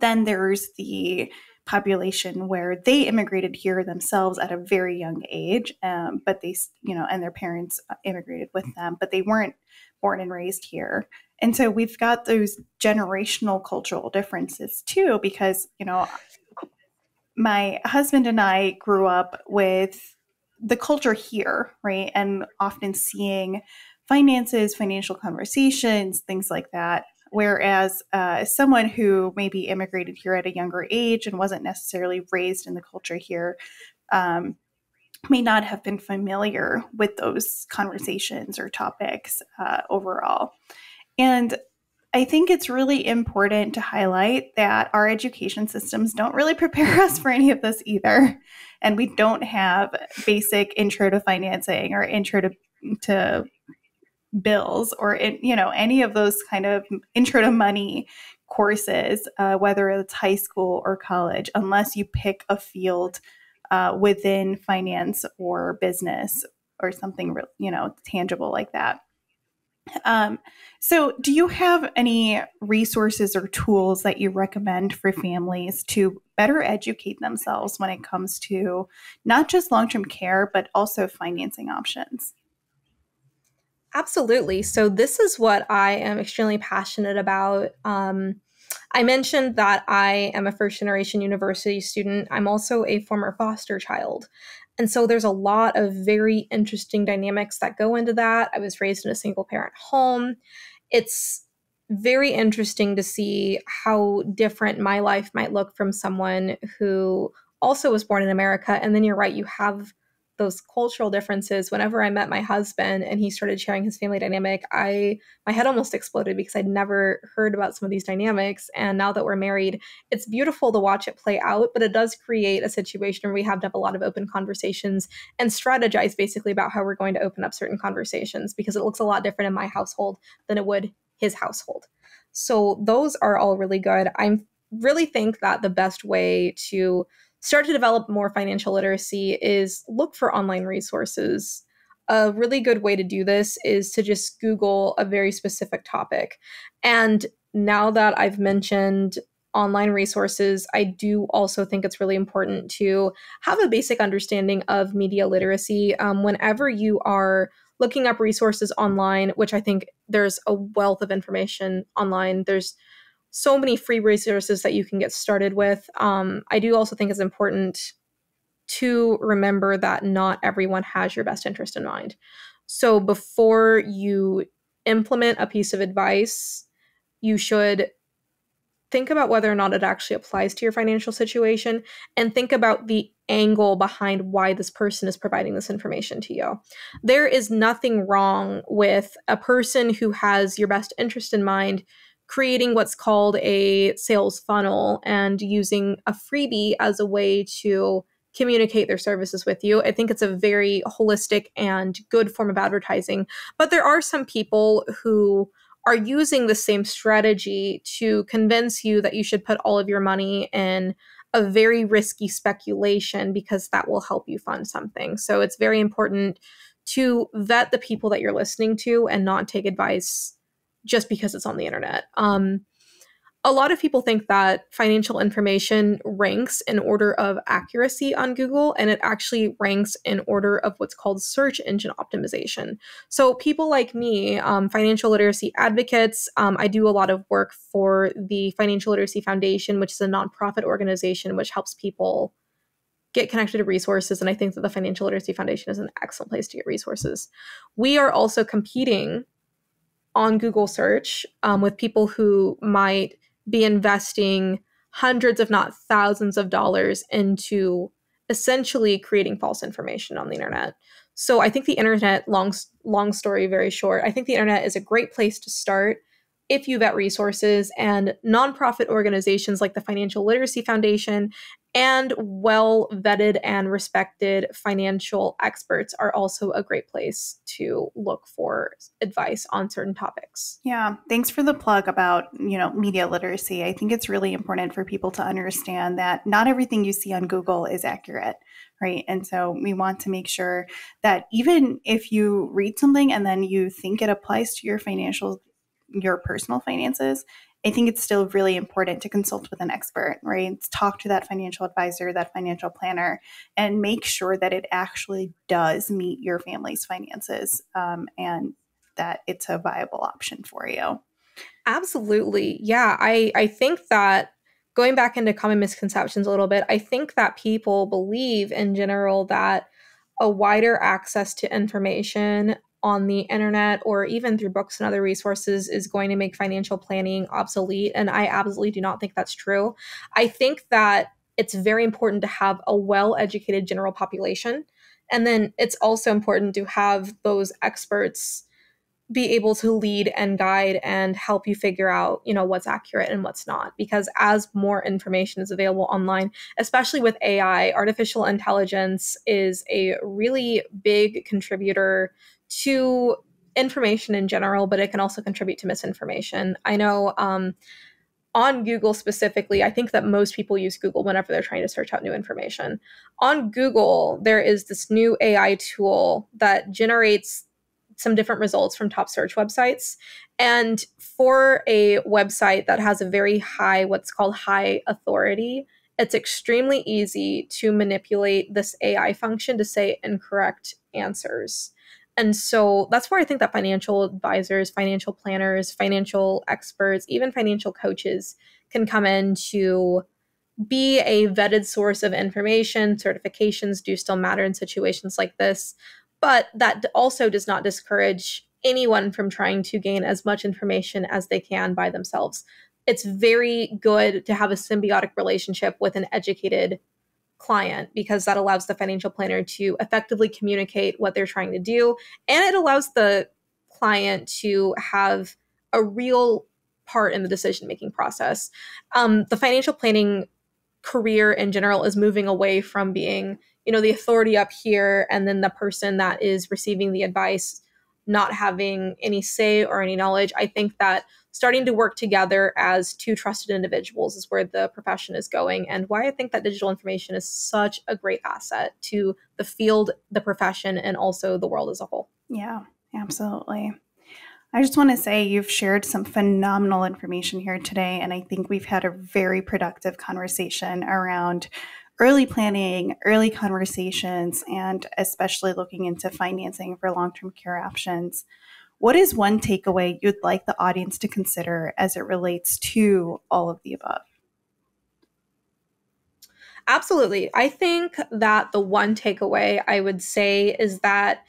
then there's the population where they immigrated here themselves at a very young age, but they, and their parents immigrated with them, but they weren't born and raised here. And so we've got those generational cultural differences too, because, my husband and I grew up with the culture here, right? And often seeing finances, financial conversations, things like that. Whereas someone who maybe immigrated here at a younger age and wasn't necessarily raised in the culture here may not have been familiar with those conversations or topics overall. And I think it's really important to highlight that our education systems don't really prepare us for any of this either. And we don't have basic intro to financing or intro to bills or, any of those kind of intro to money courses, whether it's high school or college, unless you pick a field within finance or business or something, tangible like that. So do you have any resources or tools that you recommend for families to better educate themselves when it comes to not just long-term care, but also financing options? Absolutely. So this is what I am extremely passionate about. I mentioned that I am a first generation university student. I'm also a former foster child. And so there's a lot of very interesting dynamics that go into that. I was raised in a single parent home. It's very interesting to see how different my life might look from someone who also was born in America. And then you're right, you have those cultural differences. Whenever I met my husband and he started sharing his family dynamic, my head almost exploded because I'd never heard about some of these dynamics. And now that we're married, it's beautiful to watch it play out, but it does create a situation where we have to have a lot of open conversations and strategize basically about how we're going to open up certain conversations, because it looks a lot different in my household than it would his household. So those are all really good. I really think that the best way to start to develop more financial literacy is look for online resources. A really good way to do this is to just Google a very specific topic. And now that I've mentioned online resources, I do also think it's really important to have a basic understanding of media literacy. Whenever you are looking up resources online, which I think there's a wealth of information online, there's so many free resources that you can get started with. I do also think it's important to remember that not everyone has your best interest in mind. So before you implement a piece of advice, you should think about whether or not it actually applies to your financial situation, and think about the angle behind why this person is providing this information to you. There is nothing wrong with a person who has your best interest in mind creating what's called a sales funnel and using a freebie as a way to communicate their services with you. I think it's a very holistic and good form of advertising. But there are some people who are using the same strategy to convince you that you should put all of your money in a very risky speculation because that will help you fund something. So it's very important to vet the people that you're listening to and not take advice just because it's on the internet. A lot of people think that financial information ranks in order of accuracy on Google, and it actually ranks in order of what's called search engine optimization. So people like me, financial literacy advocates, I do a lot of work for the Financial Literacy Foundation, which is a nonprofit organization which helps people get connected to resources. And I think that the Financial Literacy Foundation is an excellent place to get resources. We are also competing on Google search with people who might be investing hundreds, if not thousands of dollars into essentially creating false information on the internet. So I think the internet, long story very short, I think the internet is a great place to start if you vet resources, and nonprofit organizations like the Financial Literacy Foundation and well vetted and respected financial experts are also a great place to look for advice on certain topics. Yeah, thanks for the plug about, media literacy. I think it's really important for people to understand that not everything you see on Google is accurate, right? And so we want to make sure that even if you read something and then you think it applies to your personal finances, I think it's still really important to consult with an expert, right? Talk to that financial advisor, that financial planner, and make sure that it actually does meet your family's finances, and that it's a viable option for you. Absolutely. Yeah, I think that going back into common misconceptions a little bit, I think that people believe in general that a wider access to information on the internet or even through books and other resources is going to make financial planning obsolete. And I absolutely do not think that's true. I think that it's very important to have a well educated general population. And then it's also important to have those experts be able to lead and guide and help you figure out, what's accurate and what's not. Because as more information is available online, especially with AI, artificial intelligence is a really big contributor to information in general, but it can also contribute to misinformation. I know on Google specifically, I think that most people use Google whenever they're trying to search out new information. On Google, there is this new AI tool that generates some different results from top search websites. And for a website that has a very high, what's called high authority, it's extremely easy to manipulate this AI function to say incorrect answers. And so that's where I think that financial advisors, financial planners, financial experts, even financial coaches can come in to be a vetted source of information. Certifications do still matter in situations like this, but that also does not discourage anyone from trying to gain as much information as they can by themselves. It's very good to have a symbiotic relationship with an educated client because that allows the financial planner to effectively communicate what they're trying to do. And it allows the client to have a real part in the decision making process. The financial planning career in general is moving away from being, the authority up here and then the person that is receiving the advice not having any say or any knowledge. I think that starting to work together as two trusted individuals is where the profession is going, and why I think that digital information is such a great asset to the field, the profession, and also the world as a whole. Yeah, absolutely. I just want to say you've shared some phenomenal information here today, and I think we've had a very productive conversation around early planning, early conversations, and especially looking into financing for long-term care options. What is one takeaway you'd like the audience to consider as it relates to all of the above? Absolutely. I think that the one takeaway I would say is that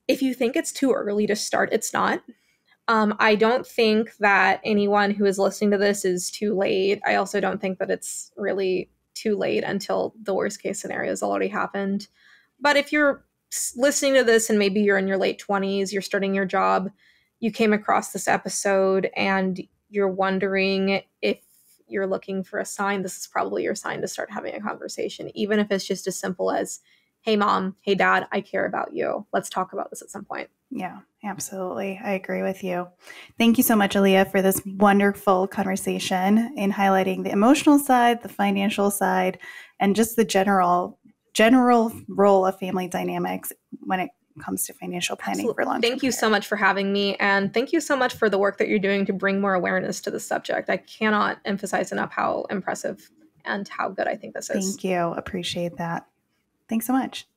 if you think it's too early to start, it's not. I don't think that anyone who is listening to this is too late. I also don't think that it's really too late until the worst case scenario has already happened. But if you're listening to this and maybe you're in your late 20s, you're starting your job, you came across this episode and you're wondering if you're looking for a sign, this is probably your sign to start having a conversation, even if it's just as simple as, hey, mom, hey, dad, I care about you. Let's talk about this at some point. Yeah, absolutely. I agree with you. Thank you so much, Aaliyah, for this wonderful conversation in highlighting the emotional side, the financial side, and just the general role of family dynamics when it comes to financial planning for long-term Thank you care. so much for having me. And thank you so much for the work that you're doing to bring more awareness to this subject. I cannot emphasize enough how impressive and how good I think this is. Thank you. Appreciate that. Thanks so much.